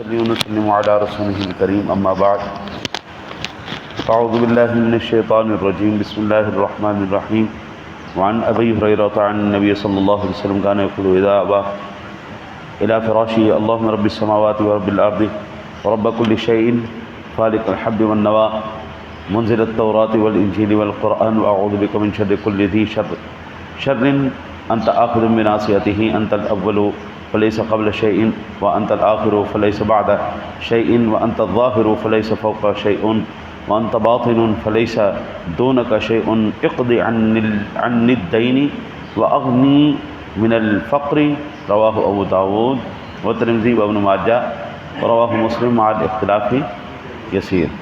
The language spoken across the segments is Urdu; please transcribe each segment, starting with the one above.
وسلم على رسوله الكريم أما بعد أعوذ بالله من الشيطان الرجيم بسم الله الرحمن الرحيم وعن أبي هريرة عن النبي صلى الله عليه وسلم كان يقول إذا أبى إلى فراشه اللهم رب السماوات ورب الأرض ورب كل شيء خالق الحب والنوى منزل التوراة والإنجيل والقرآن وأعوذ بك من شر كل ذي شر أنت آخذ بناصيته أنت الأول فليس قبل شيء وأنت الآخر فليس بعد شيء وأنت الظاهر فليس فوق شيء وأنت باطن فليس دونك شيء اقض عني الدين وأغني من الفقر رواه أبو داود والترمذي وابن ماجہ رواه مسلم مع الاختلاف یسیر۔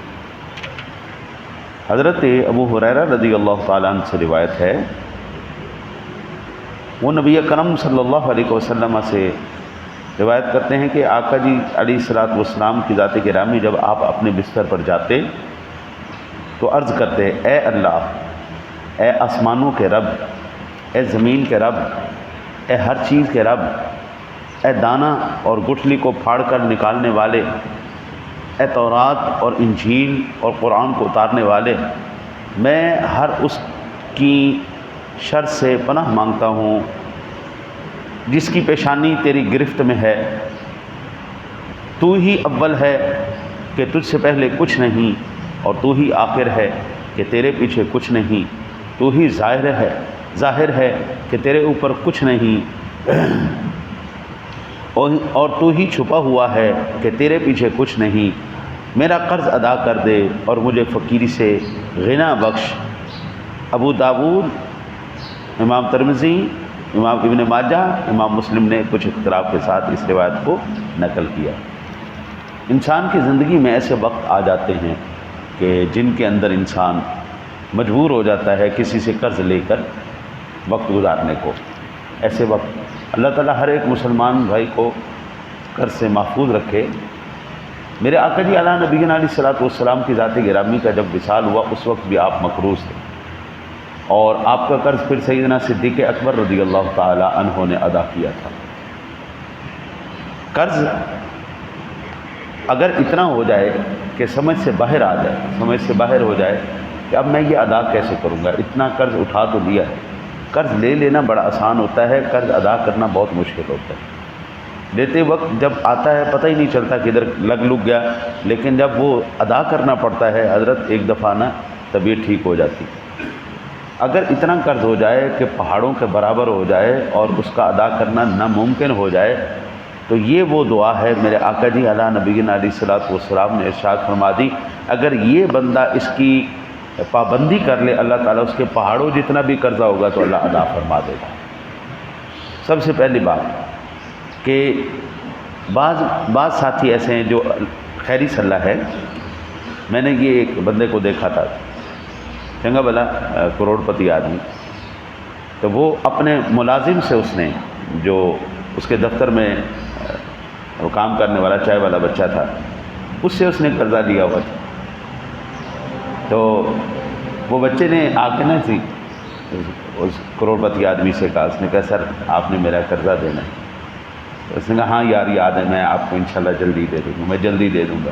حضرت ابو ہریرہ رضی اللہ تعالیٰ عنہ سے روایت ہے، وہ نبی اکرم صلی اللہ علیہ وسلم سے روایت کرتے ہیں کہ آقا جی علیہ الصلوۃ والسلام کی ذات گرامی جب آپ اپنے بستر پر جاتے تو عرض کرتے، اے اللہ، اے آسمانوں کے رب، اے زمین کے رب، اے ہر چیز کے رب، اے دانہ اور گٹھلی کو پھاڑ کر نکالنے والے، اے تورات اور انجیل اور قرآن کو اتارنے والے، میں ہر اس کی شر سے پناہ مانگتا ہوں جس کی پیشانی تیری گرفت میں ہے۔ تو ہی اول ہے کہ تجھ سے پہلے کچھ نہیں، اور تو ہی آخر ہے کہ تیرے پیچھے کچھ نہیں، تو ہی ظاہر ہے کہ تیرے اوپر کچھ نہیں، اور تو ہی چھپا ہوا ہے کہ تیرے پیچھے کچھ نہیں۔ میرا قرض ادا کر دے اور مجھے فقیری سے غنا بخش۔ ابو داود، امام ترمذی، امام ابن ماجہ، امام مسلم نے کچھ اختلاف کے ساتھ اس روایت کو نقل کیا۔ انسان کی زندگی میں ایسے وقت آ جاتے ہیں کہ جن کے اندر انسان مجبور ہو جاتا ہے کسی سے قرض لے کر وقت گزارنے کو۔ ایسے وقت اللہ تعالیٰ ہر ایک مسلمان بھائی کو قرض سے محفوظ رکھے۔ میرے آقا جی اعلیٰ نبینا علیہ الصلوۃ والسلام کی ذات گرامی کا جب وصال ہوا اس وقت بھی آپ مقروض تھے، اور آپ کا قرض پھر سیدنا صدیق اکبر رضی اللہ تعالی عنہ نے ادا کیا تھا۔ قرض اگر اتنا ہو جائے کہ سمجھ سے باہر آ جائے، سمجھ سے باہر ہو جائے کہ اب میں یہ ادا کیسے کروں گا، اتنا قرض اٹھا تو لیا ہے۔ قرض لے لینا بڑا آسان ہوتا ہے، قرض ادا کرنا بہت مشکل ہوتا ہے۔ لیتے وقت جب آتا ہے پتہ ہی نہیں چلتا کدھر لگ گیا، لیکن جب وہ ادا کرنا پڑتا ہے حضرت ایک دفعہ نا طبیعت ٹھیک ہو جاتی۔ اگر اتنا قرض ہو جائے کہ پہاڑوں کے برابر ہو جائے اور اس کا ادا کرنا ناممکن ہو جائے تو یہ وہ دعا ہے میرے آقا جی اعلیٰ نبینا علیہ الصلوۃ والسلام نے ارشاد فرما دی، اگر یہ بندہ اس کی پابندی کر لے اللہ تعالیٰ اس کے پہاڑوں جتنا بھی قرضہ ہوگا تو اللہ ادا فرما دے گا۔ سب سے پہلی بات کہ بعض ساتھی ایسے ہیں جو خیری صلاح ہے، میں نے یہ ایک بندے کو دیکھا تھا، چنگا بھلا کروڑ پتی آدمی، تو وہ اپنے ملازم سے اس نے، جو اس کے دفتر میں وہ کام کرنے والا چائے والا بچہ تھا، اس سے اس نے قرضہ لیا ہوا تھا۔ تو وہ بچے نے آ کے نا اس کروڑ پتی آدمی سے کہا، اس نے کہا سر آپ نے میرا قرضہ دینا ہے۔ تو اس نے کہا ہاں یار یاد ہے، میں آپ کو انشاءاللہ جلدی دے دوں گا، میں جلدی دے دوں گا۔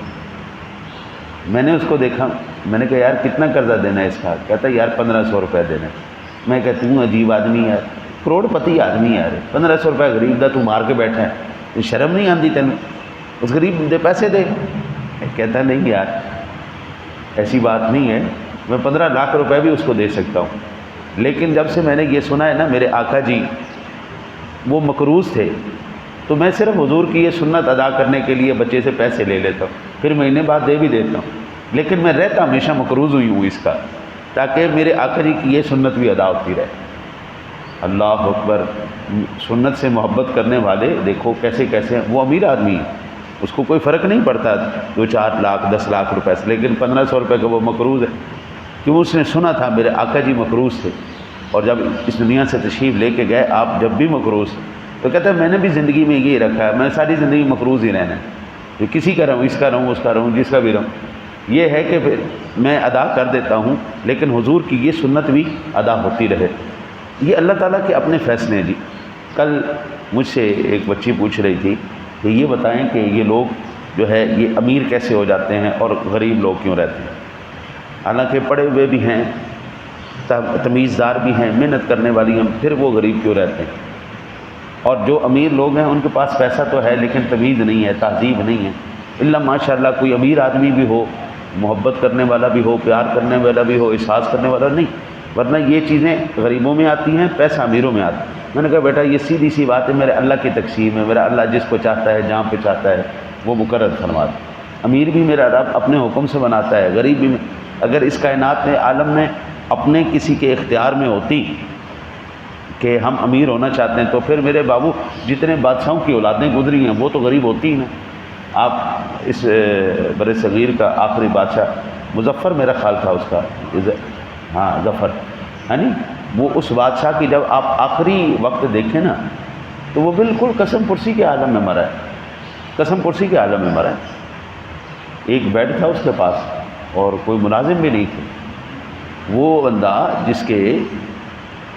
میں نے اس کو دیکھا، میں نے کہا یار کتنا قرضہ دینا ہے اس کا؟ کہتا ہے یار 1500 روپے دینا ہے۔ میں کہتا ہوں عجیب آدمی یار، کروڑ پتی آدمی یار، 1500 روپے غریب دا تو مار کے بیٹھا ہے، شرم نہیں آتی تینوں؟ اس غریب دے پیسے دے۔ کہتا ہے نہیں یار ایسی بات نہیں ہے، میں 15 لاکھ روپے بھی اس کو دے سکتا ہوں، لیکن جب سے میں نے یہ سنا ہے نا میرے آقا جی وہ مقروض تھے، تو میں صرف حضور کی یہ سنت ادا کرنے کے لیے بچے سے پیسے لے لیتا ہوں، پھر مہینے بعد دے بھی دیتا ہوں، لیکن میں رہتا ہمیشہ مقروض ہوئی ہوں اس کا، تاکہ میرے آقا جی کی یہ سنت بھی ادا ہوتی رہے۔ اللہ اکبر! سنت سے محبت کرنے والے دیکھو کیسے کیسے ہیں۔ وہ امیر آدمی ہے، اس کو کوئی فرق نہیں پڑتا 2-4 لاکھ 10 لاکھ روپے سے، لیکن 1500 روپے کا وہ مقروض ہے، کیوں اس نے سنا تھا میرے آقا جی مقروض تھے، اور جب اس دنیا سے تشریف لے کے گئے آپ جب بھی مقروض، تو کہتا ہے میں نے بھی زندگی میں یہ رکھا ہے، میں ساری زندگی مقروض ہی رہنا ہے، جو کسی کا رہوں، اس کا رہوں، اس کا رہوں، جس کا بھی رہوں، یہ ہے کہ پھر میں ادا کر دیتا ہوں، لیکن حضور کی یہ سنت بھی ادا ہوتی رہے۔ یہ اللہ تعالیٰ کے اپنے فیصلے ہیں جی۔ کل مجھ سے ایک بچی پوچھ رہی تھی کہ یہ بتائیں کہ یہ لوگ جو ہے یہ امیر کیسے ہو جاتے ہیں اور غریب لوگ کیوں رہتے ہیں. حالانکہ پڑھے ہوئے بھی ہیں، تمیزدار بھی ہیں، محنت کرنے والی ہیں، پھر وہ غریب کیوں رہتے ہیں. اور جو امیر لوگ ہیں ان کے پاس پیسہ تو ہے لیکن تمیز نہیں ہے، تہذیب نہیں ہے. اللہ ماشاء اللہ کوئی امیر آدمی بھی ہو، محبت کرنے والا بھی ہو، پیار کرنے والا بھی ہو، احساس کرنے والا نہیں، ورنہ یہ چیزیں غریبوں میں آتی ہیں، پیسہ امیروں میں آتا ہے. میں نے کہا بیٹا یہ سیدھی سی بات ہے، میرے اللہ کی تقسیم ہے، میرا اللہ جس کو چاہتا ہے جہاں پہ چاہتا ہے وہ مقرر فرماتا ہے. امیر بھی میرا رب اپنے حکم سے بناتا ہے، غریب بھی. اگر اس کائنات میں عالم میں اپنے کسی کے اختیار میں ہوتی کہ ہم امیر ہونا چاہتے ہیں تو پھر میرے بابو جتنے بادشاہوں کی اولادیں گزری ہیں وہ تو غریب ہوتی ہیں نا. آپ اس بر صغیر کا آخری بادشاہ مظفر میرا خیال تھا اس کا، ہاں ظفر، یعنی وہ اس بادشاہ کی جب آپ آخری وقت دیکھیں نا تو وہ بالکل قسم پرسی کے عالم میں مرا ہے، قسم پرسی کے عالم میں مرا ہے. ایک بیڈ تھا اس کے پاس اور کوئی ملازم بھی نہیں تھے. وہ بندہ جس کے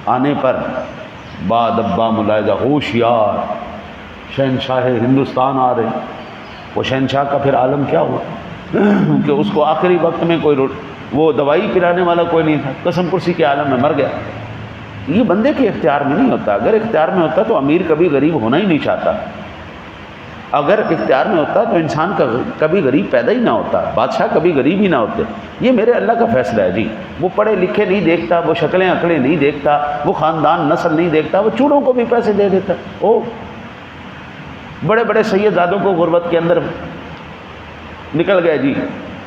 آنے پر با دبا ملاحظہ ہوشیار شہنشاہ ہندوستان آ رہے، وہ شہنشاہ کا پھر عالم کیا ہوا کہ اس کو آخری وقت میں کوئی وہ دوائی پلانے والا کوئی نہیں تھا، قسم پرسی کے عالم میں مر گیا. یہ بندے کے اختیار میں نہیں ہوتا. اگر اختیار میں ہوتا تو امیر کبھی غریب ہونا ہی نہیں چاہتا. اگر اختیار میں ہوتا تو انسان کا کبھی غریب پیدا ہی نہ ہوتا، بادشاہ کبھی غریب ہی نہ ہوتے. یہ میرے اللہ کا فیصلہ ہے جی. وہ پڑھے لکھے نہیں دیکھتا، وہ شکلیں عقلیں نہیں دیکھتا، وہ خاندان نسل نہیں دیکھتا، وہ چوڑوں کو بھی پیسے دے دیتا. بڑے بڑے سیدزادوں کو غربت کے اندر نکل گئے جی،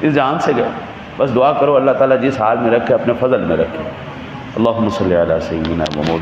اس جہان سے گئے. بس دعا کرو اللہ تعالیٰ جس حال میں رکھے اپنے فضل میں رکھے. اللہم صلی علی سیدنا محمد.